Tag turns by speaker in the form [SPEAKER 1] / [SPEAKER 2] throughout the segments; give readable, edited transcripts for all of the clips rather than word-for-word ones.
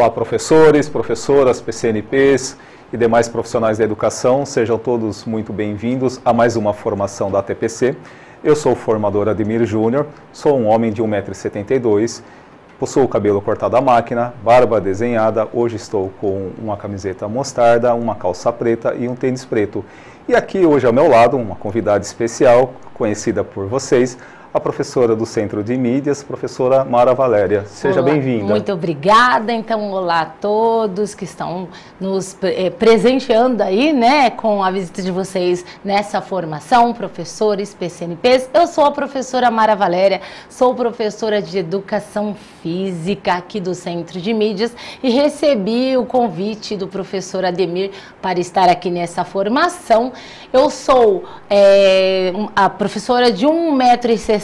[SPEAKER 1] Olá, professores, professoras, PCNPs e demais profissionais da educação, sejam todos muito bem-vindos a mais uma formação da ATPC. Eu sou o formador Ademir Júnior, sou um homem de 1,72 m, possuo o cabelo cortado à máquina, barba desenhada, hoje estou com uma camiseta mostarda, uma calça preta e um tênis preto. E aqui hoje ao meu lado, uma convidada especial, conhecida por vocês, a professora do Centro de Mídias, professora Mara Valéria. Seja bem-vinda.
[SPEAKER 2] Muito obrigada. Então, olá a todos que estão nos presenteando aí, né, com a visita de vocês nessa formação, professores, PCNPs. Eu sou a professora Mara Valéria, sou professora de Educação Física aqui do Centro de Mídias e recebi o convite do professor Ademir para estar aqui nessa formação. Eu sou a professora de 1,68 m,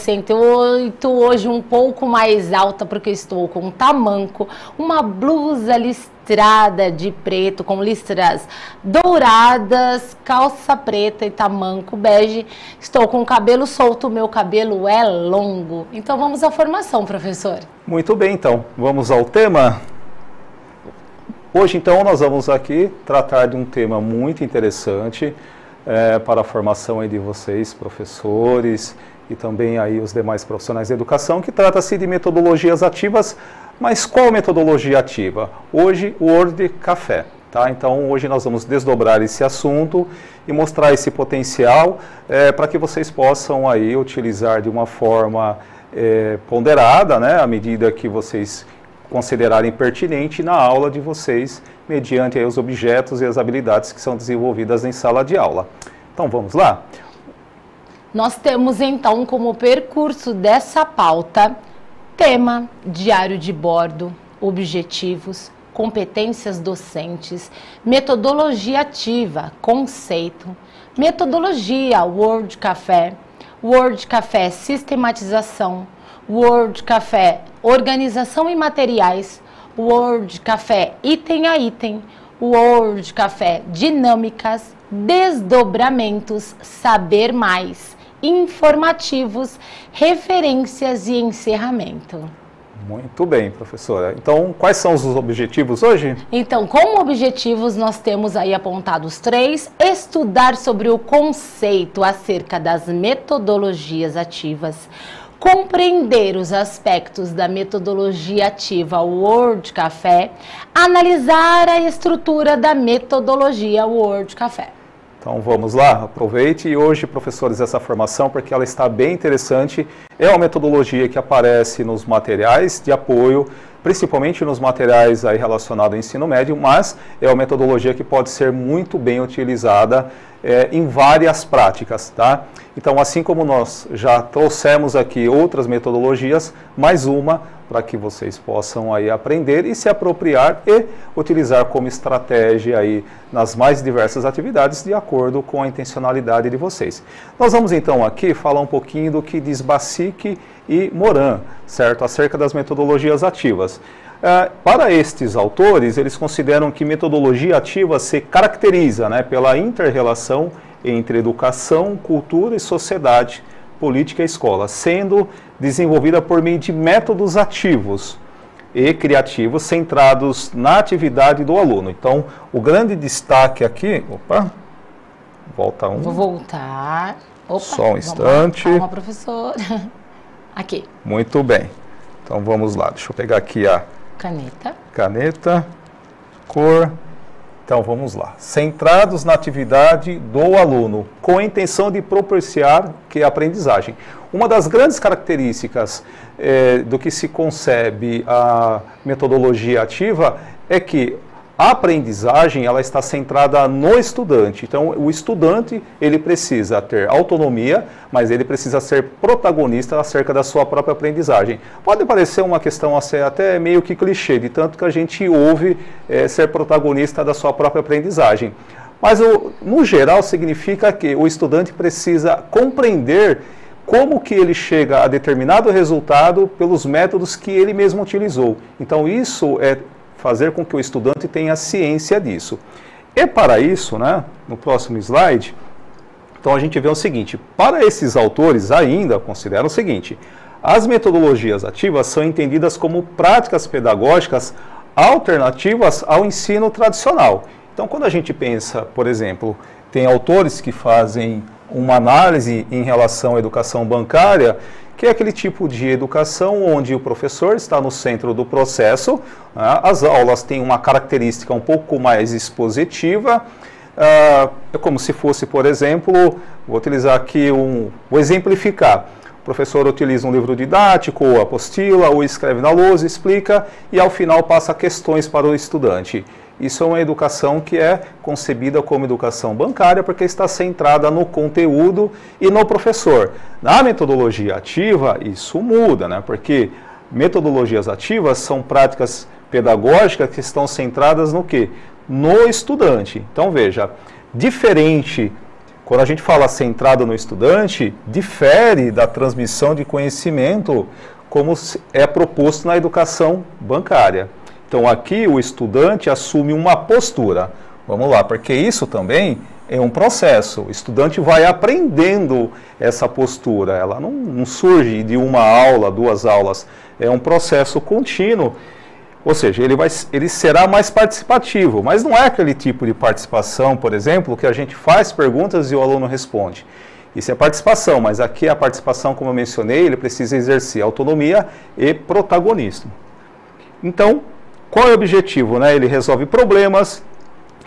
[SPEAKER 2] hoje um pouco mais alta porque estou com um tamanco, uma blusa listrada de preto com listras douradas, calça preta e tamanco bege. Estou com o cabelo solto, meu cabelo é longo. Então vamos à formação, professor.
[SPEAKER 1] Muito bem, então, vamos ao tema. Hoje, então, nós vamos aqui tratar de um tema muito interessante para a formação aí de vocês, professores, e também aí os demais profissionais de educação, que trata-se de metodologias ativas. Mas qual metodologia ativa? Hoje, o Word Café. Tá? Então, hoje nós vamos desdobrar esse assunto e mostrar esse potencial para que vocês possam aí utilizar de uma forma ponderada, né, à medida que vocês considerarem pertinente na aula de vocês, mediante aí os objetos e as habilidades que são desenvolvidas em sala de aula. Então, vamos lá?
[SPEAKER 2] Nós temos, então, como percurso dessa pauta, tema, diário de bordo, objetivos, competências docentes, metodologia ativa, conceito, metodologia Word Café, sistematização, Word Café, organização e materiais, Word Café, item a item, Word Café, dinâmicas, desdobramentos, saber mais, informativos, referências e encerramento.
[SPEAKER 1] Muito bem, professora. Então, quais são os objetivos hoje?
[SPEAKER 2] Então, como objetivos, nós temos aí apontados 3. Estudar sobre o conceito acerca das metodologias ativas, compreender os aspectos da metodologia ativa Word Café, analisar a estrutura da metodologia Word Café.
[SPEAKER 1] Então vamos lá, aproveite e hoje, professores, essa formação, porque ela está bem interessante. É uma metodologia que aparece nos materiais de apoio, principalmente nos materiais aí relacionados ao ensino médio, mas é uma metodologia que pode ser muito bem utilizada em várias práticas, tá? Então, assim como nós já trouxemos aqui outras metodologias, mais uma para que vocês possam aí aprender e se apropriar e utilizar como estratégia aí nas mais diversas atividades de acordo com a intencionalidade de vocês. Nós vamos então aqui falar um pouquinho do que diz Basic e Moran, certo? Acerca das metodologias ativas. Para estes autores, eles consideram que metodologia ativa se caracteriza, né, pela inter-relação entre educação, cultura e sociedade, política e escola, sendo desenvolvida por meio de métodos ativos e criativos centrados na atividade do aluno. Então, o grande destaque aqui... Opa, volta um.
[SPEAKER 2] Vou voltar. Opa,
[SPEAKER 1] só um instante.
[SPEAKER 2] Calma, professor. Aqui.
[SPEAKER 1] Muito bem. Então, vamos lá. Deixa eu pegar aqui a... Caneta, cor. Então, vamos lá. Centrados na atividade do aluno, com a intenção de propiciar que a aprendizagem. Uma das grandes características do que se concebe a metodologia ativa é que a aprendizagem ela está centrada no estudante. Então, o estudante ele precisa ter autonomia, mas ele precisa ser protagonista acerca da sua própria aprendizagem. Pode parecer uma questão até meio que clichê, de tanto que a gente ouve ser protagonista da sua própria aprendizagem. Mas, no geral, significa que o estudante precisa compreender como que ele chega a determinado resultado pelos métodos que ele mesmo utilizou. Então, isso é fazer com que o estudante tenha ciência disso. E para isso, né, no próximo slide, então a gente vê o seguinte, para esses autores ainda consideram o seguinte, as metodologias ativas são entendidas como práticas pedagógicas alternativas ao ensino tradicional. Então, quando a gente pensa, por exemplo, tem autores que fazem uma análise em relação à educação bancária, que é aquele tipo de educação onde o professor está no centro do processo, né? As aulas têm uma característica um pouco mais expositiva, é como se fosse, por exemplo, vou utilizar aqui vou exemplificar. O professor utiliza um livro didático, ou apostila, ou escreve na lousa, explica, e ao final passa questões para o estudante. Isso é uma educação que é concebida como educação bancária, porque está centrada no conteúdo e no professor. Na metodologia ativa, isso muda, né? Porque metodologias ativas são práticas pedagógicas que estão centradas no quê? No estudante. Então, veja, diferente, quando a gente fala centrado no estudante, difere da transmissão de conhecimento como é proposto na educação bancária. Então, aqui o estudante assume uma postura. Vamos lá, porque isso também é um processo. O estudante vai aprendendo essa postura. Ela não surge de uma aula, 2 aulas. É um processo contínuo. Ou seja, ele será mais participativo. Mas não é aquele tipo de participação, por exemplo, que a gente faz perguntas e o aluno responde. Isso é participação, mas aqui a participação, como eu mencionei, ele precisa exercer autonomia e protagonismo. Então, qual é o objetivo, né? Ele resolve problemas,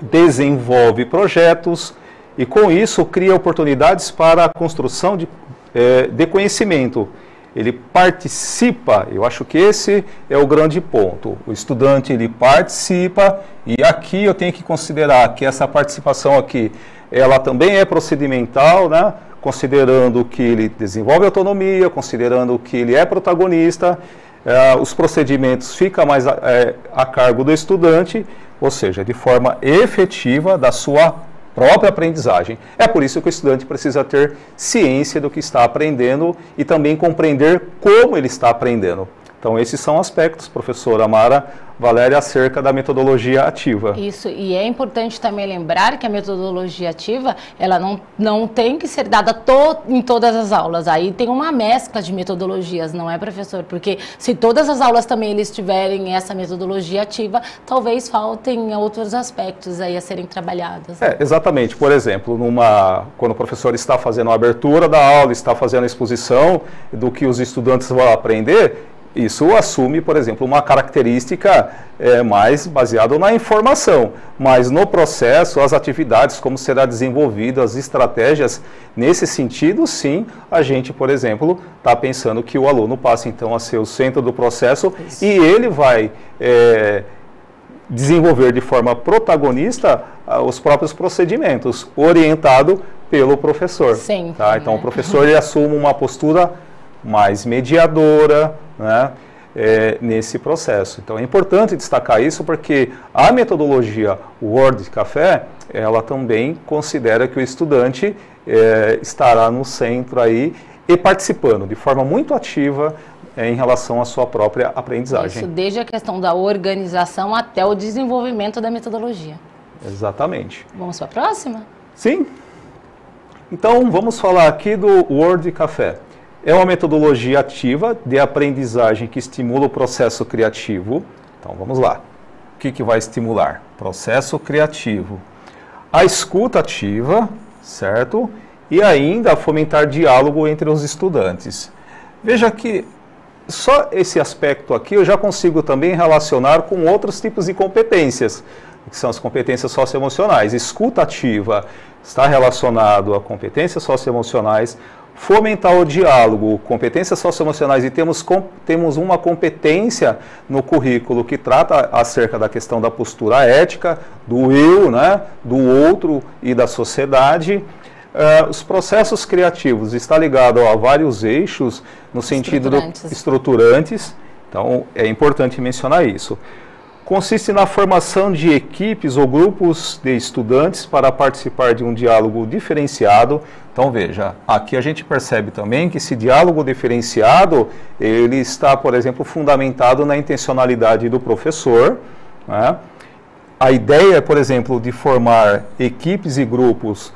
[SPEAKER 1] desenvolve projetos e, com isso, cria oportunidades para a construção de conhecimento. Ele participa, eu acho que esse é o grande ponto. O estudante, ele participa e aqui eu tenho que considerar que essa participação aqui, ela também é procedimental, né? Considerando que ele desenvolve autonomia, considerando que ele é protagonista. Os procedimentos ficam mais a cargo do estudante, ou seja, de forma efetiva da sua própria aprendizagem. É por isso que o estudante precisa ter ciência do que está aprendendo e também compreender como ele está aprendendo. Então, esses são aspectos, professora Mara Valéria, acerca da metodologia ativa.
[SPEAKER 2] Isso, e é importante também lembrar que a metodologia ativa, ela não tem que ser dada em todas as aulas. Aí tem uma mescla de metodologias, não é, professor? Porque se todas as aulas também eles tiverem essa metodologia ativa, talvez faltem outros aspectos aí a serem trabalhados.
[SPEAKER 1] Exatamente. Por exemplo, quando o professor está fazendo a abertura da aula, está fazendo a exposição do que os estudantes vão aprender, isso assume, por exemplo, uma característica mais baseada na informação, mas no processo, as atividades, como será desenvolvido, as estratégias, nesse sentido, sim, a gente, por exemplo, está pensando que o aluno passe, então, a ser o centro do processo. Isso. E ele vai desenvolver de forma protagonista os próprios procedimentos, orientado pelo professor.
[SPEAKER 2] Sim.
[SPEAKER 1] Tá? Então, o professor ele assume uma postura mais mediadora, né, nesse processo. Então é importante destacar isso porque a metodologia World Café, ela também considera que o estudante estará no centro aí e participando de forma muito ativa em relação à sua própria aprendizagem.
[SPEAKER 2] Isso, desde a questão da organização até o desenvolvimento da metodologia.
[SPEAKER 1] Exatamente.
[SPEAKER 2] Vamos para a próxima?
[SPEAKER 1] Sim. Então vamos falar aqui do World Café. É uma metodologia ativa de aprendizagem que estimula o processo criativo. Então, vamos lá. O que vai estimular? Processo criativo. A escuta ativa, certo? E ainda fomentar diálogo entre os estudantes. Veja que só esse aspecto aqui eu já consigo também relacionar com outros tipos de competências, que são as competências socioemocionais. Escuta ativa está relacionado a competências socioemocionais. Fomentar o diálogo, competências socioemocionais, e temos uma competência no currículo que trata acerca da questão da postura ética, do eu, né, do outro e da sociedade. Os processos criativos está ligado a vários eixos no sentido estruturantes, então é importante mencionar isso. Consiste na formação de equipes ou grupos de estudantes para participar de um diálogo diferenciado. Então veja, aqui a gente percebe também que esse diálogo diferenciado, ele está, por exemplo, fundamentado na intencionalidade do professor, né? A ideia, por exemplo, de formar equipes e grupos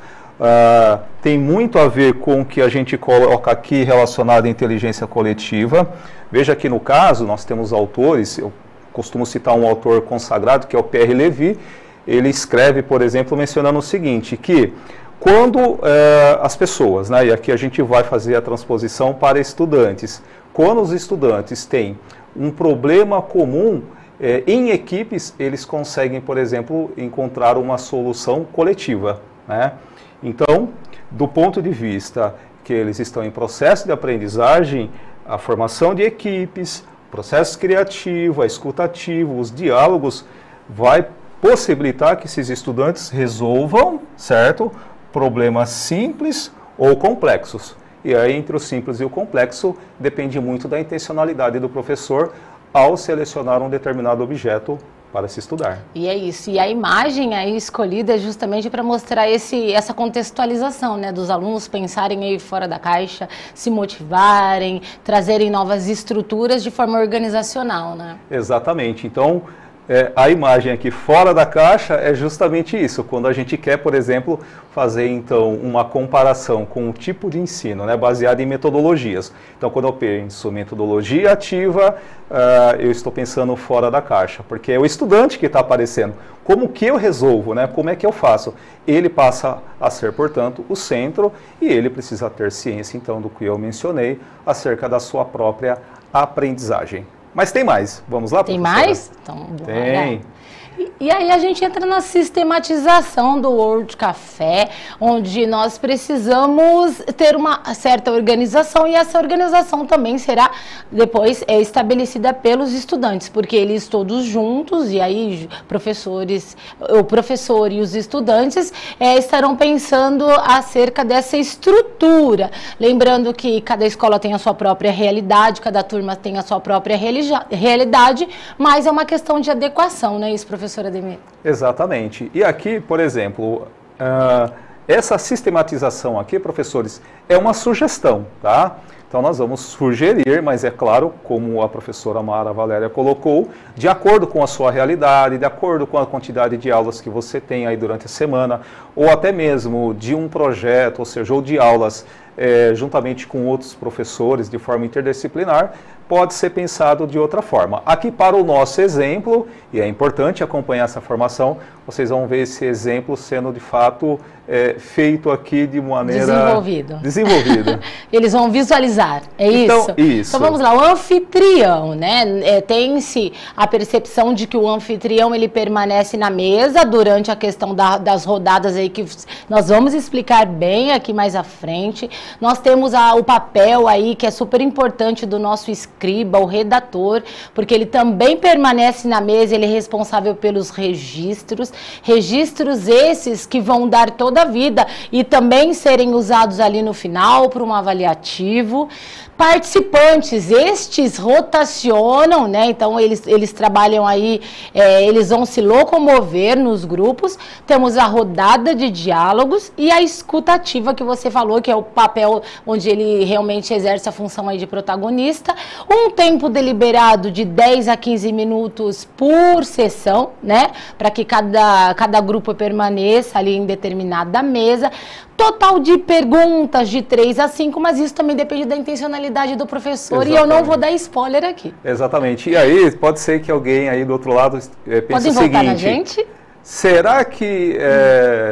[SPEAKER 1] tem muito a ver com o que a gente coloca aqui relacionado à inteligência coletiva. Veja que no caso, nós temos autores, eu costumo citar um autor consagrado, que é o Pierre Levy. Ele escreve, por exemplo, mencionando o seguinte, que quando as pessoas, né, e aqui a gente vai fazer a transposição para estudantes, quando os estudantes têm um problema comum, em equipes, eles conseguem, por exemplo, encontrar uma solução coletiva, né? Então, do ponto de vista que eles estão em processo de aprendizagem, a formação de equipes, processo criativo, a escuta ativa, os diálogos, vai possibilitar que esses estudantes resolvam, certo, problemas simples ou complexos. E aí, entre o simples e o complexo, depende muito da intencionalidade do professor ao selecionar um determinado objeto para se estudar.
[SPEAKER 2] E é isso. E a imagem aí escolhida é justamente para mostrar essa contextualização, né, dos alunos pensarem aí fora da caixa, se motivarem, trazerem novas estruturas de forma organizacional, né?
[SPEAKER 1] Exatamente. Então, a imagem aqui fora da caixa é justamente isso, quando a gente quer, por exemplo, fazer então uma comparação com o tipo de ensino, né, baseado em metodologias. Então, quando eu penso metodologia ativa, eu estou pensando fora da caixa, porque é o estudante que está aparecendo. Como que eu resolvo, né? Como é que eu faço? Ele passa a ser, portanto, o centro e ele precisa ter ciência, então, do que eu mencionei acerca da sua própria aprendizagem. Mas tem mais. Vamos lá,
[SPEAKER 2] professora? Tem mais? Então, bora.
[SPEAKER 1] Tem.
[SPEAKER 2] E aí a gente entra na sistematização do World Café, onde nós precisamos ter uma certa organização e essa organização também será depois estabelecida pelos estudantes, porque eles todos juntos, e aí o professor e os estudantes estarão pensando acerca dessa estrutura. Lembrando que cada escola tem a sua própria realidade, cada turma tem a sua própria realidade, mas é uma questão de adequação, não é isso, professora Ademir?
[SPEAKER 1] Exatamente. E aqui, por exemplo, essa sistematização aqui, professores, é uma sugestão, tá? Então nós vamos sugerir, mas é claro, como a professora Mara Valéria colocou, de acordo com a sua realidade, de acordo com a quantidade de aulas que você tem aí durante a semana, ou até mesmo de um projeto, ou seja, ou de aulas juntamente com outros professores de forma interdisciplinar, pode ser pensado de outra forma. Aqui para o nosso exemplo, e é importante acompanhar essa formação, vocês vão ver esse exemplo sendo de fato feito aqui de maneira... Desenvolvido.
[SPEAKER 2] Eles vão visualizar,
[SPEAKER 1] então, isso?
[SPEAKER 2] Então vamos lá, o anfitrião, né? Tem-se a percepção de que o anfitrião ele permanece na mesa durante a questão das rodadas aí que nós vamos explicar bem aqui mais à frente. Nós temos o papel aí que é super importante do nosso escriba, o redator, porque ele também permanece na mesa, ele é responsável pelos registros esses que vão dar toda a vida e também serem usados ali no final para um avaliativo. Participantes, estes rotacionam, né? Então eles trabalham aí, eles vão se locomover nos grupos. Temos a rodada de diálogos e a escutativa que você falou, que é o papel onde ele realmente exerce a função aí de protagonista. Um tempo deliberado de 10 a 15 minutos por sessão, né? Para que cada grupo permaneça ali em determinada mesa. Total de perguntas de 3 a 5, mas isso também depende da intencionalidade do professor. Exatamente. E eu não vou dar spoiler aqui.
[SPEAKER 1] Exatamente. E aí pode ser que alguém aí do outro lado pense
[SPEAKER 2] Podem
[SPEAKER 1] o seguinte...
[SPEAKER 2] voltar na gente?
[SPEAKER 1] Será que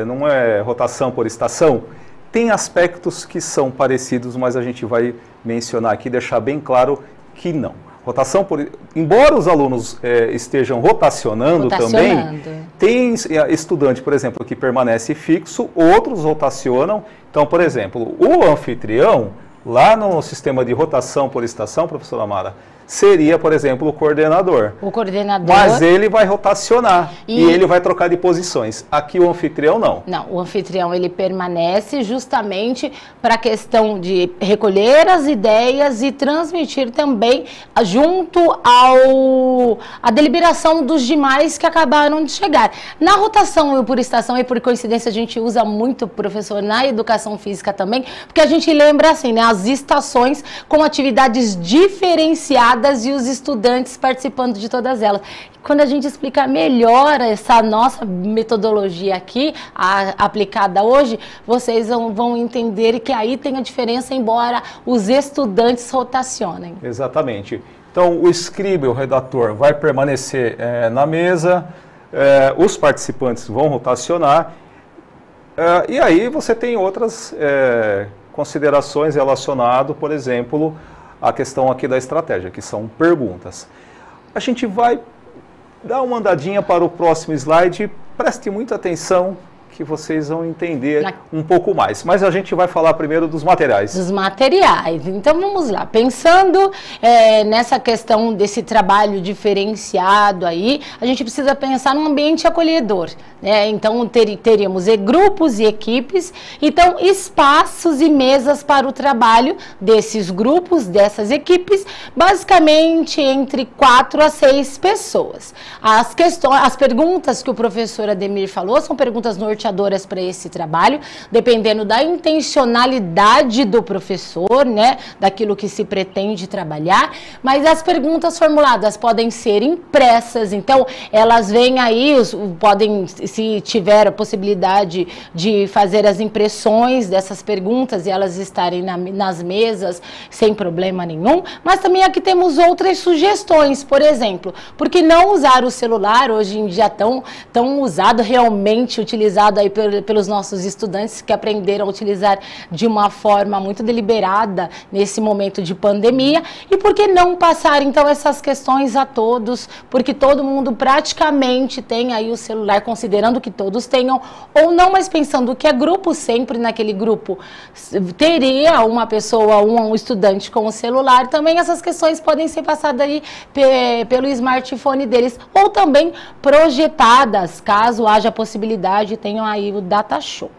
[SPEAKER 1] não é rotação por estação? Tem aspectos que são parecidos, mas a gente vai mencionar aqui, deixar bem claro que não. Rotação embora os alunos estejam rotacionando também, tem estudante, por exemplo, que permanece fixo, outros rotacionam. Então, por exemplo, o anfitrião, lá no sistema de rotação por estação, professora Amara, seria, por exemplo, o coordenador.
[SPEAKER 2] O coordenador.
[SPEAKER 1] Mas ele vai rotacionar e ele vai trocar de posições. Aqui o anfitrião não.
[SPEAKER 2] Não, o anfitrião ele permanece justamente para a questão de recolher as ideias e transmitir também junto à deliberação dos demais que acabaram de chegar. Na rotação por estação, e por coincidência a gente usa muito, professor, na educação física também, porque a gente lembra assim, né, as estações com atividades diferenciadas e os estudantes participando de todas elas. Quando a gente explicar melhor essa nossa metodologia aqui, aplicada hoje, vocês vão entender que aí tem a diferença, embora os estudantes rotacionem.
[SPEAKER 1] Exatamente. Então, o escriba, o redator, vai permanecer na mesa, os participantes vão rotacionar, e aí você tem outras considerações relacionadas, por exemplo, à questão aqui da estratégia, que são perguntas. A gente vai dar uma andadinha para o próximo slide, preste muita atenção, que vocês vão entender um pouco mais. Mas a gente vai falar primeiro dos materiais.
[SPEAKER 2] Dos materiais. Então, vamos lá. Pensando nessa questão desse trabalho diferenciado aí, a gente precisa pensar num ambiente acolhedor, né? Então, teríamos grupos e equipes, então, espaços e mesas para o trabalho desses grupos, dessas equipes, basicamente entre 4 a 6 pessoas. As perguntas que o professor Ademir falou são perguntas norteadoras para esse trabalho, dependendo da intencionalidade do professor, né, daquilo que se pretende trabalhar, mas as perguntas formuladas podem ser impressas, então elas vêm aí, podem, se tiver a possibilidade de fazer as impressões dessas perguntas e elas estarem nas mesas sem problema nenhum, mas também aqui temos outras sugestões, por exemplo, por que não usar o celular, hoje em dia tão usado, realmente utilizado aí pelos nossos estudantes que aprenderam a utilizar de uma forma muito deliberada nesse momento de pandemia, e por que não passar então essas questões a todos, porque todo mundo praticamente tem aí o celular, considerando que todos tenham ou não, mas pensando que é grupo, sempre naquele grupo teria uma pessoa, um estudante com o celular, também essas questões podem ser passadas aí pelo smartphone deles, ou também projetadas, caso haja possibilidade, tenham aí o data show.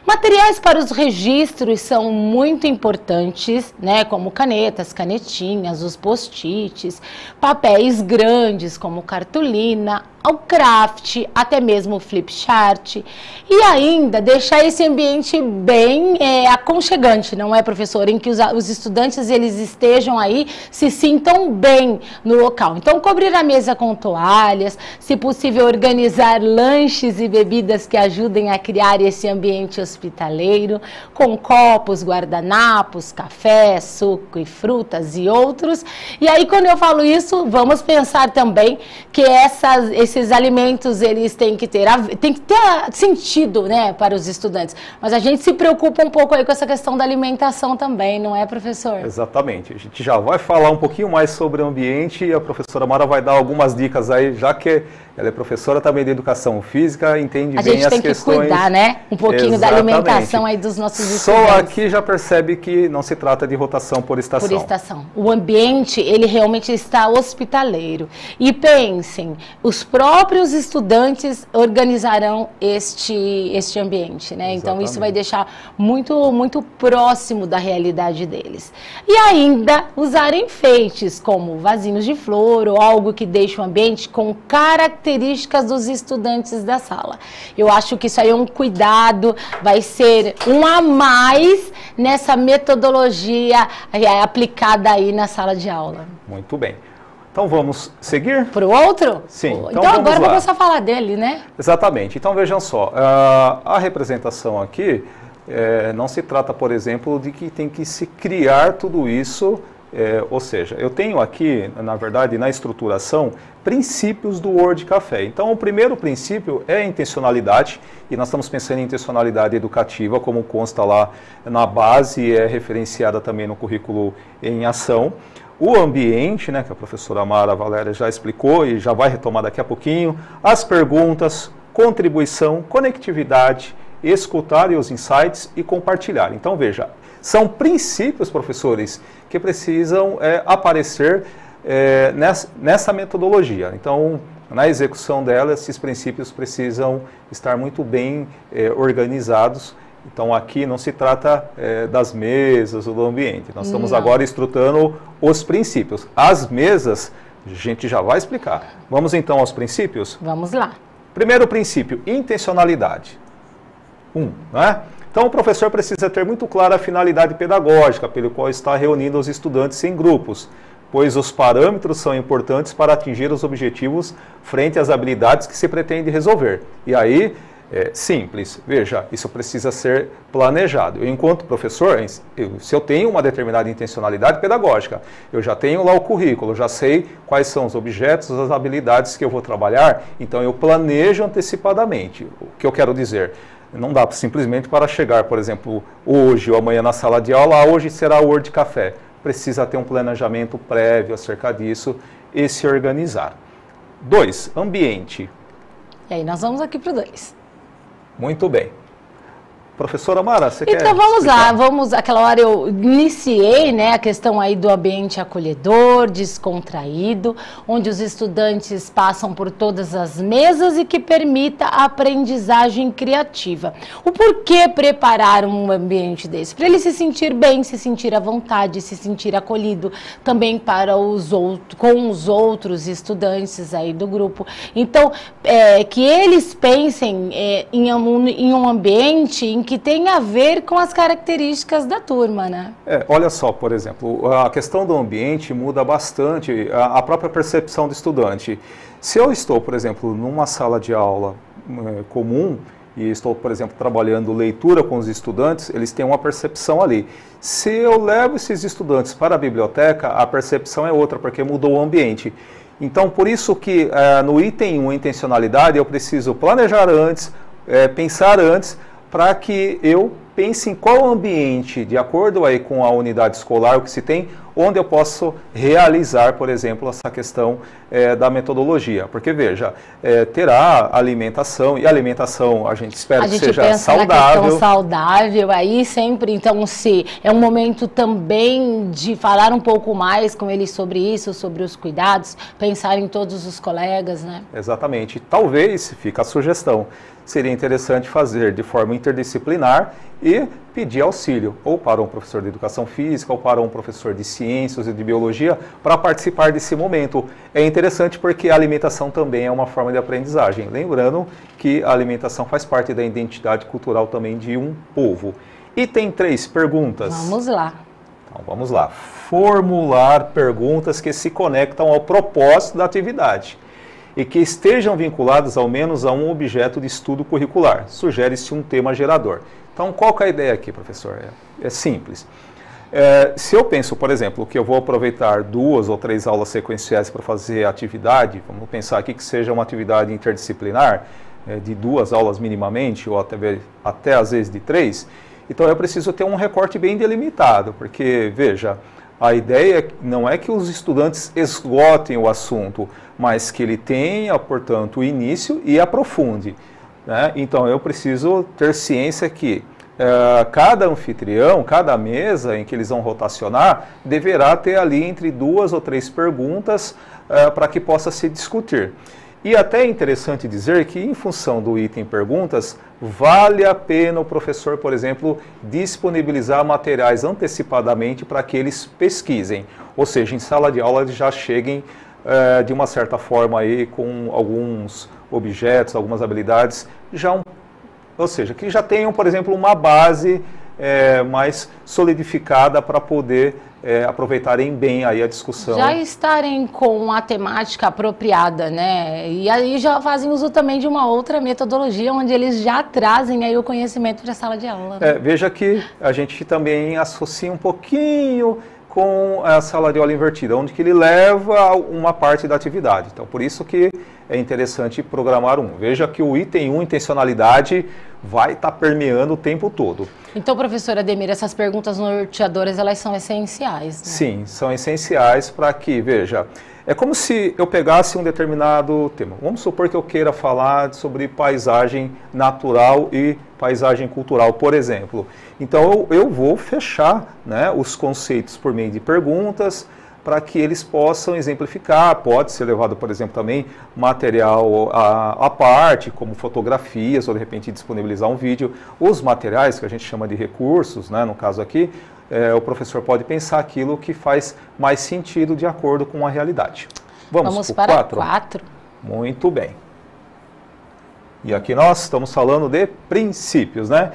[SPEAKER 2] Materiais para os registros são muito importantes, né, como canetas, canetinhas, os post-its, papéis grandes como cartolina, o craft, até mesmo o flip chart, e ainda deixar esse ambiente bem aconchegante, não é, professor? Em que os estudantes eles estejam aí, se sintam bem no local. Então, cobrir a mesa com toalhas, se possível organizar lanches e bebidas que ajudem a criar esse ambiente hospitaleiro, com copos, guardanapos, café, suco e frutas e outros. E aí, quando eu falo isso, vamos pensar também que esses alimentos, eles têm que ter sentido, né, para os estudantes. Mas a gente se preocupa um pouco aí com essa questão da alimentação também, não é, professor?
[SPEAKER 1] Exatamente. A gente já vai falar um pouquinho mais sobre o ambiente e a professora Mara vai dar algumas dicas aí, já que ela é professora também de educação física, entende bem as questões. A gente tem que cuidar,
[SPEAKER 2] né, um pouquinho da alimentação aí dos nossos estudantes.
[SPEAKER 1] Só aqui já percebe que não se trata de rotação por estação.
[SPEAKER 2] Por estação. O ambiente, ele realmente está hospitaleiro. E pensem, os próprios estudantes organizarão este ambiente, né? Exatamente. Então isso vai deixar muito próximo da realidade deles. E ainda usar enfeites como vasinhos de flor ou algo que deixe o ambiente com características dos estudantes da sala. Eu acho que isso aí é um cuidado, vai ser um a mais nessa metodologia aplicada aí na sala de aula.
[SPEAKER 1] Muito bem. Então vamos seguir?
[SPEAKER 2] Para o outro?
[SPEAKER 1] Sim.
[SPEAKER 2] Então agora vamos começar a falar dele, né?
[SPEAKER 1] Exatamente. Então vejam só, a representação aqui não se trata, por exemplo, de que tem que se criar tudo isso, ou seja, eu tenho aqui, na verdade, na estruturação, princípios do Word Café. Então o primeiro princípio é a intencionalidade, e nós estamos pensando em intencionalidade educativa, como consta lá na base e é referenciada também no currículo em ação. O ambiente, né, que a professora Mara Valéria já explicou e já vai retomar daqui a pouquinho, as perguntas, contribuição, conectividade, escutar e os insights e compartilhar. Então veja, são princípios, professores, que precisam aparecer nessa metodologia. Então, na execução dela, esses princípios precisam estar muito bem organizados. Então aqui não se trata das mesas ou do ambiente, nós estamos agora estruturando os princípios. As mesas, a gente já vai explicar. Vamos então aos princípios?
[SPEAKER 2] Vamos lá.
[SPEAKER 1] Primeiro princípio, intencionalidade. Né? Então o professor precisa ter muito clara a finalidade pedagógica pelo qual está reunindo os estudantes em grupos, pois os parâmetros são importantes para atingir os objetivos frente às habilidades que se pretende resolver. E aí, É simples. Veja, isso precisa ser planejado. Eu, enquanto professor, se eu tenho uma determinada intencionalidade pedagógica, eu já tenho lá o currículo, já sei quais são os objetos, as habilidades que eu vou trabalhar, então eu planejo antecipadamente. O que eu quero dizer? Não dá simplesmente para chegar, por exemplo, hoje ou amanhã na sala de aula, hoje será o Word Café. Precisa ter um planejamento prévio acerca disso e se organizar. 2, ambiente.
[SPEAKER 2] E aí nós vamos aqui para o 2.
[SPEAKER 1] Muito bem. Professora Mara, você quer
[SPEAKER 2] Então vamos
[SPEAKER 1] explicar?
[SPEAKER 2] lá, aquela hora eu iniciei, né, a questão aí do ambiente acolhedor, descontraído, onde os estudantes passam por todas as mesas e que permita a aprendizagem criativa. O porquê preparar um ambiente desse? Para ele se sentir bem, se sentir à vontade, se sentir acolhido, também para com os outros estudantes aí do grupo. Então, que eles pensem em um ambiente em que tem a ver com as características da turma, né?
[SPEAKER 1] Olha só, por exemplo, a questão do ambiente muda bastante a própria percepção do estudante. Se eu estou, por exemplo, numa sala de aula comum e estou, por exemplo, trabalhando leitura com os estudantes, eles têm uma percepção ali. Se eu levo esses estudantes para a biblioteca, a percepção é outra, porque mudou o ambiente. Então, por isso que no item 1, intencionalidade, eu preciso planejar antes, pensar antes, para que eu pense em qual ambiente, de acordo aí com a unidade escolar, o que se tem, onde eu posso realizar, por exemplo, essa questão da metodologia. Porque, veja, terá alimentação, e a alimentação a gente espera que seja saudável.
[SPEAKER 2] Na questão saudável, aí sempre, então, se é um momento também de falar um pouco mais com eles sobre isso, sobre os cuidados, pensar em todos os colegas, né?
[SPEAKER 1] Exatamente. Talvez, fica a sugestão, seria interessante fazer de forma interdisciplinar e pedir auxílio, ou para um professor de educação física, ou para um professor de ciências e de biologia, para participar desse momento. É interessante porque a alimentação também é uma forma de aprendizagem. Lembrando que a alimentação faz parte da identidade cultural também de um povo. Item 3, perguntas.
[SPEAKER 2] Vamos lá.
[SPEAKER 1] Então, vamos lá. Formular perguntas que se conectam ao propósito da atividade e que estejam vinculadas ao menos a um objeto de estudo curricular. Sugere-se um tema gerador. Então, qual que é a ideia aqui, professor? É simples. Se eu penso, por exemplo, que eu vou aproveitar 2 ou 3 aulas sequenciais para fazer a atividade, vamos pensar aqui que seja uma atividade interdisciplinar, de 2 aulas minimamente, ou até às vezes de 3, então eu preciso ter um recorte bem delimitado, porque, veja, a ideia não é que os estudantes esgotem o assunto, mas que ele tenha, portanto, o início e aprofunde, né? Então, eu preciso ter ciência que cada anfitrião, cada mesa em que eles vão rotacionar, deverá ter ali entre 2 ou 3 perguntas para que possa se discutir. E até é interessante dizer que, em função do item perguntas, vale a pena o professor, por exemplo, disponibilizar materiais antecipadamente para que eles pesquisem. Ou seja, em sala de aula eles já cheguem de uma certa forma aí com alguns objetos, algumas habilidades, ou seja, que já tenham, por exemplo, uma base mais solidificada para poder aproveitarem bem aí a discussão.
[SPEAKER 2] Já estarem com a temática apropriada, né? E aí já fazem uso também de uma outra metodologia, onde eles já trazem aí o conhecimento para a sala de aula. Né?
[SPEAKER 1] Veja que a gente também associa um pouquinho com a sala de aula invertida, onde que ele leva uma parte da atividade. Então, por isso que é interessante programar Veja que o item 1, intencionalidade, vai estar permeando o tempo todo.
[SPEAKER 2] Então, professora Ademir, essas perguntas norteadoras, elas são essenciais, né?
[SPEAKER 1] Sim, são essenciais para que, veja, é como se eu pegasse um determinado tema. Vamos supor que eu queira falar sobre paisagem natural e paisagem cultural, por exemplo. Então, eu vou fechar, né, os conceitos por meio de perguntas, para que eles possam exemplificar. Pode ser levado, por exemplo, também material à parte, como fotografias, ou de repente disponibilizar um vídeo. Os materiais, que a gente chama de recursos, né, no caso aqui, o professor pode pensar aquilo que faz mais sentido de acordo com a realidade.
[SPEAKER 2] Vamos para 4.
[SPEAKER 1] Muito bem. E aqui nós estamos falando de princípios, né?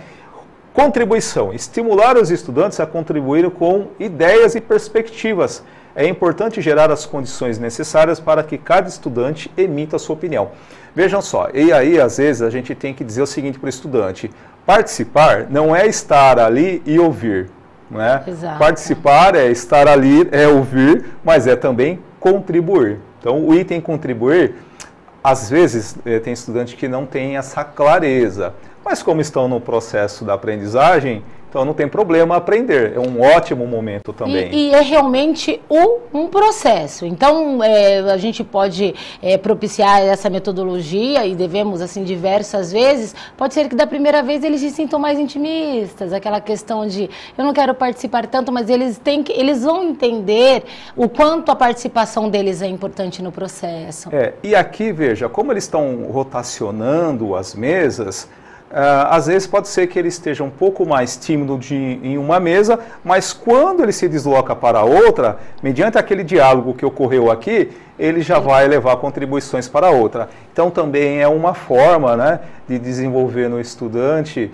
[SPEAKER 1] Contribuição. Estimular os estudantes a contribuírem com ideias e perspectivas é importante gerar as condições necessárias para que cada estudante emita a sua opinião. Vejam só, e aí às vezes a gente tem que dizer o seguinte para o estudante: participar não é estar ali e ouvir. Né? Participar é estar ali, é ouvir, mas é também contribuir. Então, o item contribuir, às vezes, tem estudante que não tem essa clareza, mas como estão no processo da aprendizagem, então não tem problema aprender, é um ótimo momento também.
[SPEAKER 2] E é realmente um processo, então a gente pode propiciar essa metodologia e devemos, assim, diversas vezes. Pode ser que da primeira vez eles se sintam mais intimistas, aquela questão de eu não quero participar tanto, mas eles vão entender o quanto a participação deles é importante no processo.
[SPEAKER 1] E aqui, veja, como eles estão rotacionando as mesas, às vezes pode ser que ele esteja um pouco mais tímido em uma mesa, mas quando ele se desloca para outra, mediante aquele diálogo que ocorreu aqui, ele já vai levar contribuições para outra. Então também é uma forma, né, de desenvolver no estudante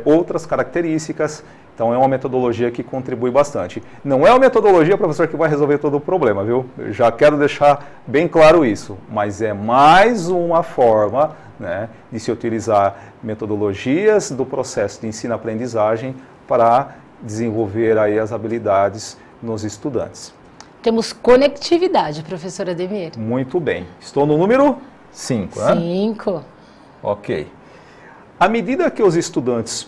[SPEAKER 1] outras características. Então é uma metodologia que contribui bastante. Não é uma metodologia, professor, que vai resolver todo o problema, viu? Eu já quero deixar bem claro isso, mas é mais uma forma, né, de se utilizar metodologias do processo de ensino-aprendizagem para desenvolver aí as habilidades nos estudantes.
[SPEAKER 2] Temos conectividade, professor Ademir.
[SPEAKER 1] Muito bem. Estou no número 5, né?
[SPEAKER 2] 5.
[SPEAKER 1] Ok. À medida que os estudantes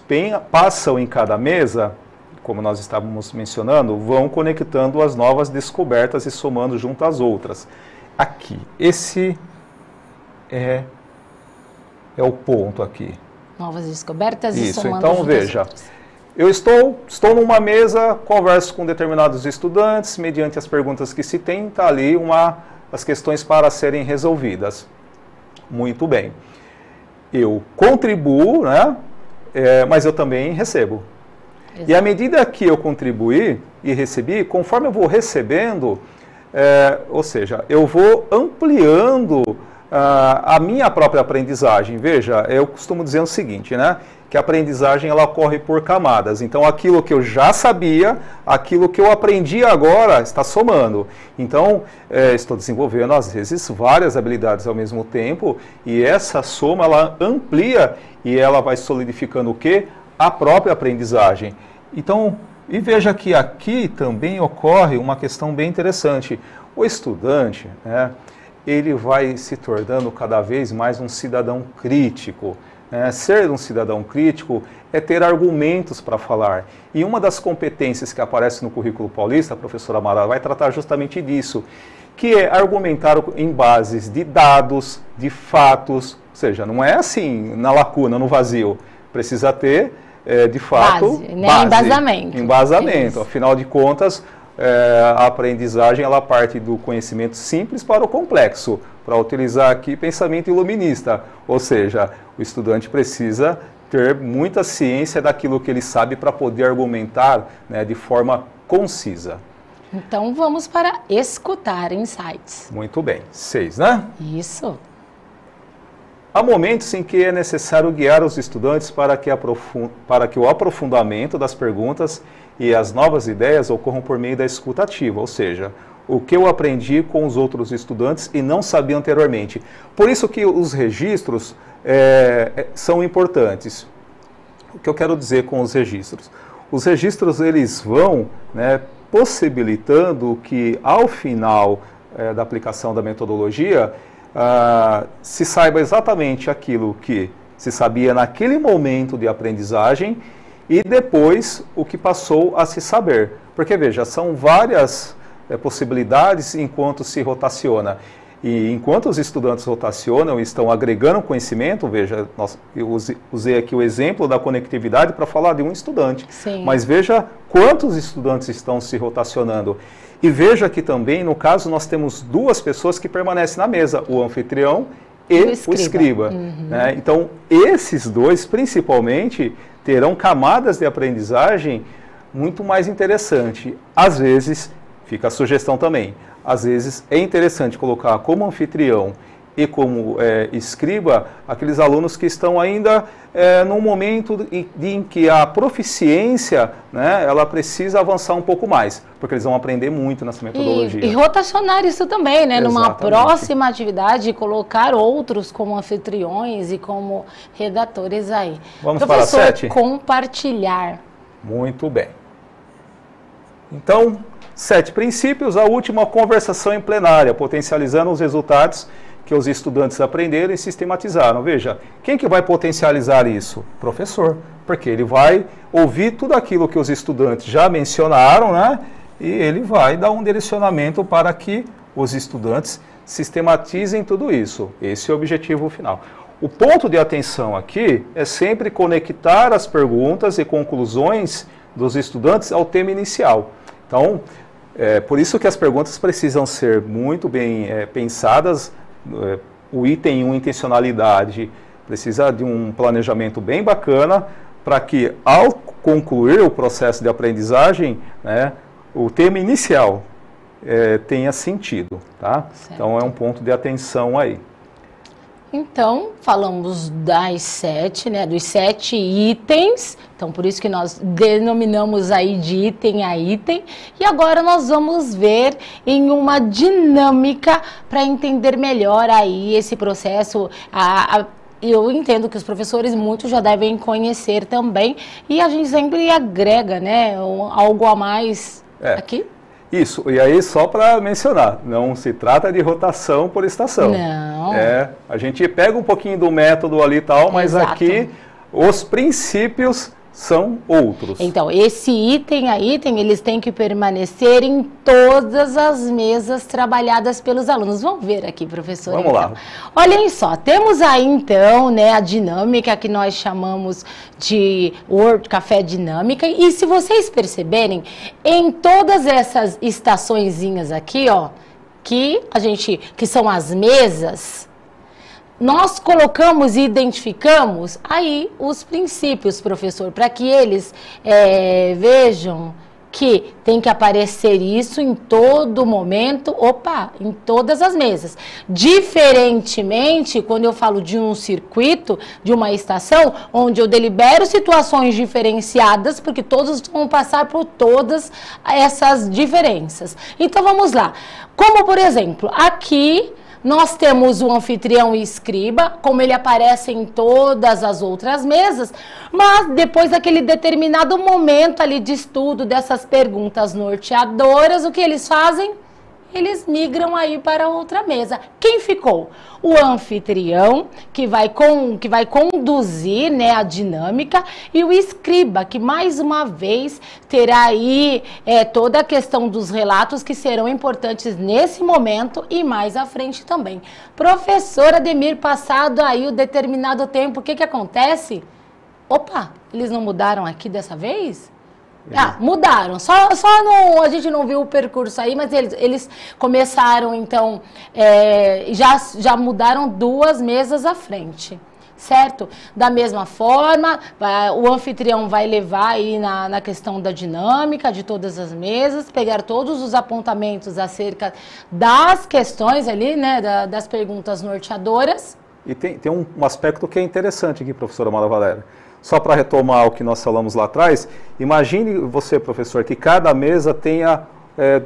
[SPEAKER 1] passam em cada mesa, como nós estávamos mencionando, vão conectando as novas descobertas e somando junto às outras. Aqui, esse é o ponto aqui.
[SPEAKER 2] Novas descobertas e
[SPEAKER 1] Isso,
[SPEAKER 2] somando
[SPEAKER 1] então veja, eu estou numa mesa, converso com determinados estudantes, mediante as perguntas que se tem, está ali as questões para serem resolvidas. Muito bem. Eu contribuo, né, mas eu também recebo. Exato. E à medida que eu contribuir e recebi, conforme eu vou recebendo, ou seja, eu vou ampliando a minha própria aprendizagem. Veja, eu costumo dizer o seguinte, né, que a aprendizagem ela ocorre por camadas. Então, aquilo que eu já sabia, aquilo que eu aprendi agora está somando. Então, estou desenvolvendo, às vezes, várias habilidades ao mesmo tempo, e essa soma, ela amplia e ela vai solidificando o quê? A própria aprendizagem. Então, e veja que aqui também ocorre uma questão bem interessante. O estudante, né, ele vai se tornando cada vez mais um cidadão crítico. Ser um cidadão crítico é ter argumentos para falar. E uma das competências que aparece no currículo paulista, a professora Amara vai tratar justamente disso, que é argumentar em bases de dados, de fatos, ou seja, não é assim na lacuna, no vazio. Precisa ter, de fato,
[SPEAKER 2] base,
[SPEAKER 1] embasamento. Afinal de contas, a aprendizagem ela parte do conhecimento simples para o complexo, para utilizar aqui pensamento iluminista, ou seja, o estudante precisa ter muita ciência daquilo que ele sabe para poder argumentar, né, de forma concisa.
[SPEAKER 2] Então vamos para escutar insights.
[SPEAKER 1] Muito bem, 6, né?
[SPEAKER 2] Isso.
[SPEAKER 1] Há momentos em que é necessário guiar os estudantes para que o aprofundamento das perguntas e as novas ideias ocorram por meio da escuta ativa, ou seja, o que eu aprendi com os outros estudantes e não sabia anteriormente. Por isso que os registros são importantes. O que eu quero dizer com os registros? Os registros eles vão, né, possibilitando que ao final da aplicação da metodologia se saiba exatamente aquilo que se sabia naquele momento de aprendizagem e depois o que passou a se saber. Porque, veja, são várias possibilidades enquanto se rotaciona. E enquanto os estudantes rotacionam e estão agregando conhecimento, veja, eu usei aqui o exemplo da conectividade para falar de um estudante.
[SPEAKER 2] Sim.
[SPEAKER 1] Mas veja quantos estudantes estão se rotacionando. E veja que também, no caso, nós temos duas pessoas que permanecem na mesa, o anfitrião e o escriba.
[SPEAKER 2] Uhum.
[SPEAKER 1] Né? Então, esses dois, principalmente, terão camadas de aprendizagem muito mais interessante. Às vezes, fica a sugestão também, às vezes é interessante colocar como anfitrião e como escriba, aqueles alunos que estão ainda num momento em que a proficiência, né, ela precisa avançar um pouco mais, porque eles vão aprender muito nessa metodologia.
[SPEAKER 2] E rotacionar isso também, né?
[SPEAKER 1] Exatamente.
[SPEAKER 2] Numa próxima atividade, colocar outros como anfitriões e como redatores aí.
[SPEAKER 1] Vamos para a 7?
[SPEAKER 2] Compartilhar.
[SPEAKER 1] Muito bem. Então, 7 princípios. A última, conversação em plenária, potencializando os resultados que os estudantes aprenderam e sistematizaram. Veja, quem que vai potencializar isso? Professor, porque ele vai ouvir tudo aquilo que os estudantes já mencionaram, né? E ele vai dar um direcionamento para que os estudantes sistematizem tudo isso. Esse é o objetivo final. O ponto de atenção aqui é sempre conectar as perguntas e conclusões dos estudantes ao tema inicial. Então, por isso que as perguntas precisam ser muito bem pensadas. O item 1, intencionalidade, precisa de um planejamento bem bacana para que, ao concluir o processo de aprendizagem, né, o tema inicial tenha sentido, tá? Então é um ponto de atenção aí.
[SPEAKER 2] Então, falamos das 7, né, dos 7 itens, então por isso que nós denominamos aí de item a item, e agora nós vamos ver em uma dinâmica para entender melhor aí esse processo. Eu entendo que os professores muitos já devem conhecer também, e a gente sempre agrega, né, algo a mais aqui.
[SPEAKER 1] Isso, e aí só para mencionar, não se trata de rotação por estação.
[SPEAKER 2] Não.
[SPEAKER 1] A gente pega um pouquinho do método ali e tal, mas
[SPEAKER 2] Exato.
[SPEAKER 1] Aqui os princípios são outros.
[SPEAKER 2] Então, esse item a item, eles têm que permanecer em todas as mesas trabalhadas pelos alunos. Vamos ver aqui, professor.
[SPEAKER 1] Vamos lá.
[SPEAKER 2] Olhem só, temos aí então, né, a dinâmica que nós chamamos de Word Café Dinâmica. E se vocês perceberem, em todas essas estaçõezinhas aqui, ó, que são as mesas, nós colocamos e identificamos aí os princípios, professor, para que eles vejam que tem que aparecer isso em todo momento, em todas as mesas. Diferentemente, quando eu falo de um circuito, de uma estação, onde eu delibero situações diferenciadas, porque todos vão passar por todas essas diferenças. Então, vamos lá. Como, por exemplo, aqui nós temos o anfitrião e escriba, como ele aparece em todas as outras mesas, mas depois daquele determinado momento ali de estudo dessas perguntas norteadoras, o que eles fazem? Eles migram aí para outra mesa. Quem ficou? O anfitrião, que vai conduzir, né, a dinâmica, e o escriba, que mais uma vez terá aí toda a questão dos relatos que serão importantes nesse momento e mais à frente também. Professor Ademir, passado aí o determinado tempo, o que acontece? Eles não mudaram aqui dessa vez? Mudaram, a gente não viu o percurso aí, mas eles começaram, então, já mudaram 2 mesas à frente, certo? Da mesma forma, o anfitrião vai levar aí na questão da dinâmica de todas as mesas, pegar todos os apontamentos acerca das questões ali, né, das perguntas norteadoras.
[SPEAKER 1] E tem um aspecto que é interessante aqui, professora Mara Valéria. Só para retomar o que nós falamos lá atrás, imagine você, professor, que cada mesa tenha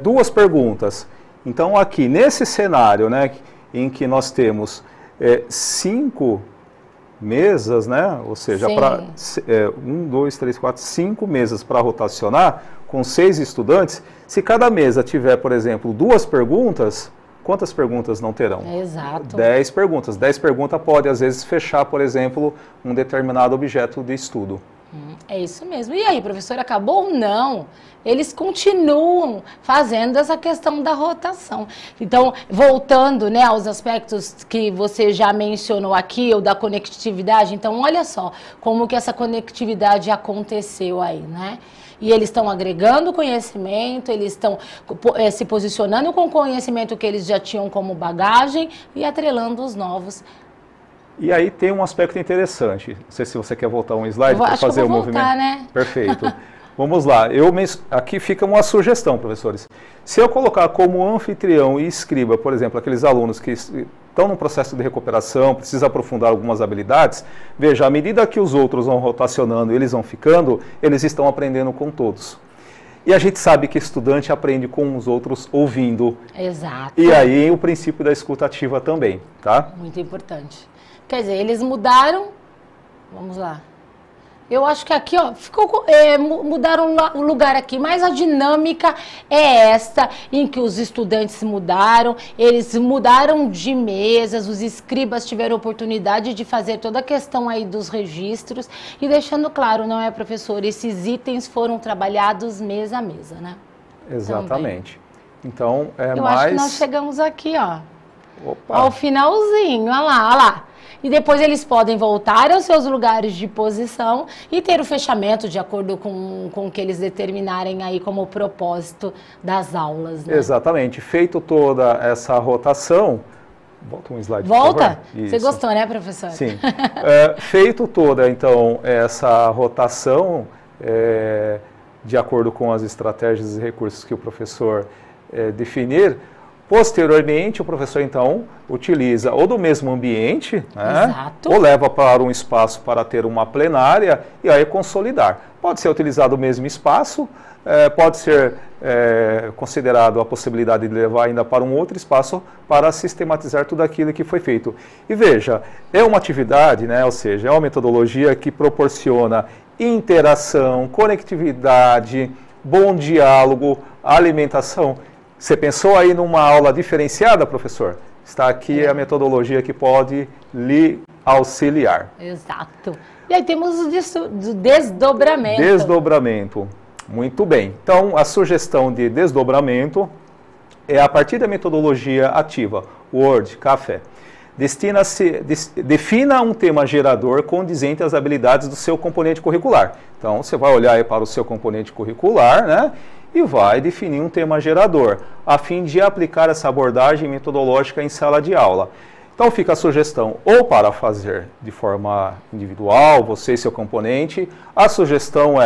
[SPEAKER 1] 2 perguntas. Então, aqui, nesse cenário, né, em que nós temos 5 mesas, né, ou seja, 1, 2, 3, 4, 5 mesas para rotacionar, com 6 estudantes, se cada mesa tiver, por exemplo, 2 perguntas, quantas perguntas não terão?
[SPEAKER 2] Exato.
[SPEAKER 1] 10 perguntas. 10 perguntas pode, às vezes, fechar, por exemplo, um determinado objeto de estudo.
[SPEAKER 2] É isso mesmo. E aí, professor, acabou ou não? Eles continuam fazendo essa questão da rotação. Então, voltando, né, aos aspectos que você já mencionou aqui, ou da conectividade, então, olha só como que essa conectividade aconteceu aí, né? E eles estão agregando conhecimento, eles estão se posicionando com o conhecimento que eles já tinham como bagagem e atrelando os novos.
[SPEAKER 1] E aí tem um aspecto interessante. Não sei se você quer voltar um slide para fazer o movimento.
[SPEAKER 2] Né?
[SPEAKER 1] Perfeito. Vamos lá. Aqui fica uma sugestão, professores. Se eu colocar como anfitrião e escriba, por exemplo, aqueles alunos que estão num processo de recuperação, precisa aprofundar algumas habilidades, veja, à medida que os outros vão rotacionando, eles vão ficando, eles estão aprendendo com todos. E a gente sabe que estudante aprende com os outros ouvindo.
[SPEAKER 2] Exato.
[SPEAKER 1] E aí o princípio da escuta ativa também, tá?
[SPEAKER 2] Muito importante. Quer dizer, eles mudaram, vamos lá. Eu acho que aqui, ó, mudaram o lugar aqui, mas a dinâmica é esta, em que os estudantes mudaram, eles mudaram de mesas, os escribas tiveram oportunidade de fazer toda a questão aí dos registros, e deixando claro, não é, professor, esses itens foram trabalhados mesa a mesa, né?
[SPEAKER 1] Exatamente.
[SPEAKER 2] Também.
[SPEAKER 1] Então,
[SPEAKER 2] Eu acho que nós chegamos aqui, ó,
[SPEAKER 1] Opa.
[SPEAKER 2] ao finalzinho, olha lá, olha lá. E depois eles podem voltar aos seus lugares de posição e ter o fechamento de acordo com o que eles determinarem aí como propósito das aulas, né?
[SPEAKER 1] Exatamente. Feito toda essa rotação... Volta um slide,
[SPEAKER 2] Volta?
[SPEAKER 1] por favor.
[SPEAKER 2] Você gostou, né, professor?
[SPEAKER 1] Sim. Feito toda, então, essa rotação, de acordo com as estratégias e recursos que o professor definir, posteriormente, o professor, então, utiliza ou do mesmo ambiente, né, ou leva para um espaço para ter uma plenária e aí consolidar. Pode ser utilizado o mesmo espaço, pode ser considerado a possibilidade de levar ainda para um outro espaço para sistematizar tudo aquilo que foi feito. E veja, é uma atividade, né, ou seja, é uma metodologia que proporciona interação, conectividade, bom diálogo, alimentação. Você pensou aí numa aula diferenciada, professor? Está aqui a metodologia que pode lhe auxiliar.
[SPEAKER 2] Exato. E aí temos o desdobramento.
[SPEAKER 1] Desdobramento. Muito bem. Então, a sugestão de desdobramento é a partir da metodologia ativa, Word, Café. Defina um tema gerador condizente às habilidades do seu componente curricular. Então, você vai olhar aí para o seu componente curricular, né? E vai definir um tema gerador, a fim de aplicar essa abordagem metodológica em sala de aula. Então fica a sugestão ou para fazer de forma individual, você e seu componente. A sugestão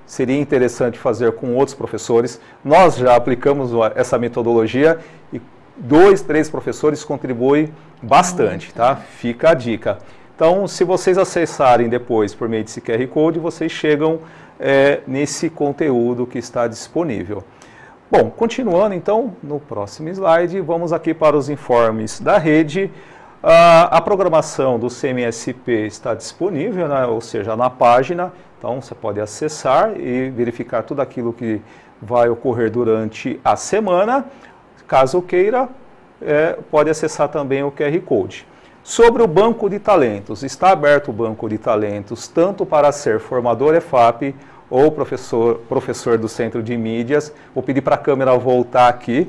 [SPEAKER 1] seria interessante fazer com outros professores. Nós já aplicamos essa metodologia e 2, 3 professores contribuem bastante, tá? Fica a dica. Então, se vocês acessarem depois por meio desse QR Code, vocês chegam nesse conteúdo que está disponível. Bom, continuando então, no próximo slide, vamos aqui para os informes da rede. A programação do CMSP está disponível, né, ou seja, na página, então você pode acessar e verificar tudo aquilo que vai ocorrer durante a semana. Caso queira, pode acessar também o QR Code. Sobre o banco de talentos, está aberto o banco de talentos tanto para ser formador EFAP ou professor do Centro de Mídias. Vou pedir para a câmera voltar aqui,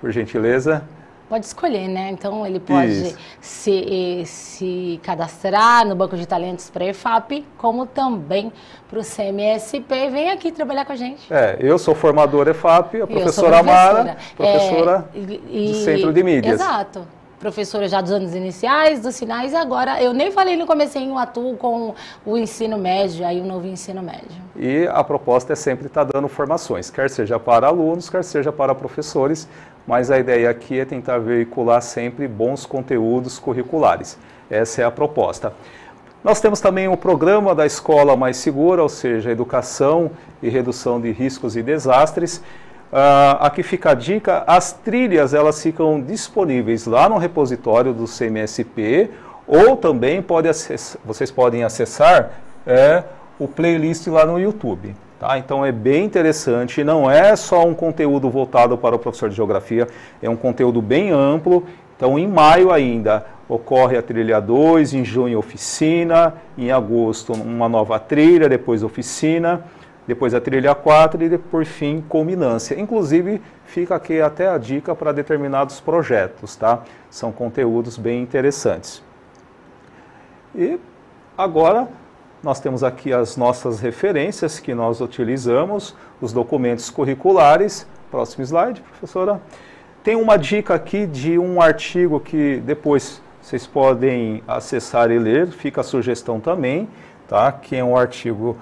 [SPEAKER 1] por gentileza.
[SPEAKER 2] Pode escolher, né? Então ele pode se cadastrar no banco de talentos para a EFAP, como também para o CMSP. Vem aqui trabalhar com a gente.
[SPEAKER 1] Eu sou formador EFAP, a professora Amara, professora do Centro de Mídias.
[SPEAKER 2] Exato. Professora já dos anos iniciais, dos finais, e agora, eu nem falei no comecinho, eu atuo com o ensino médio, aí o novo ensino médio. E
[SPEAKER 1] a proposta é sempre estar dando formações, quer seja para alunos, quer seja para professores, mas a ideia aqui é tentar veicular sempre bons conteúdos curriculares. Essa é a proposta. Nós temos também o programa da Escola Mais Segura, ou seja, educação e redução de riscos e desastres. Aqui fica a dica, as trilhas elas ficam disponíveis lá no repositório do CMSP ou também vocês podem acessar o playlist lá no YouTube. Tá? Então é bem interessante, não é só um conteúdo voltado para o professor de geografia, é um conteúdo bem amplo. Então em maio ainda ocorre a trilha 2, em junho oficina, em agosto uma nova trilha, depois oficina, depois a trilha 4 e por fim culminância. Inclusive fica aqui até a dica para determinados projetos, tá? São conteúdos bem interessantes. E agora nós temos aqui as nossas referências que nós utilizamos, os documentos curriculares. Próximo slide, professora. Tem uma dica aqui de um artigo que depois vocês podem acessar e ler, fica a sugestão também, tá? Que é um artigo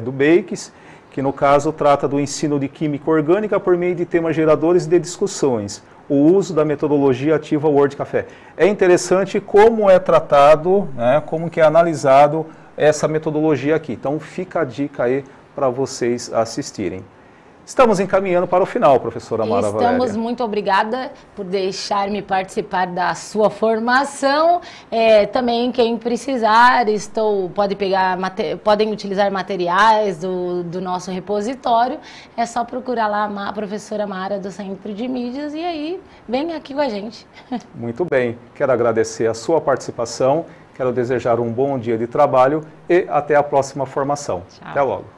[SPEAKER 1] do Bakes, que no caso trata do ensino de química orgânica por meio de temas geradores de discussões, o uso da metodologia ativa Word Café. É interessante como é tratado, né, como que é analisado essa metodologia aqui. Então fica a dica aí para vocês assistirem. Estamos encaminhando para o final, professora Mara Valéria.
[SPEAKER 2] Estamos, muito obrigada por deixar-me participar da sua formação. Também quem precisar, podem utilizar materiais do nosso repositório. É só procurar lá a professora Mara do Centro de Mídias e aí vem aqui com a gente.
[SPEAKER 1] Muito bem, quero agradecer a sua participação, quero desejar um bom dia de trabalho e até a próxima formação.
[SPEAKER 2] Tchau.
[SPEAKER 1] Até logo.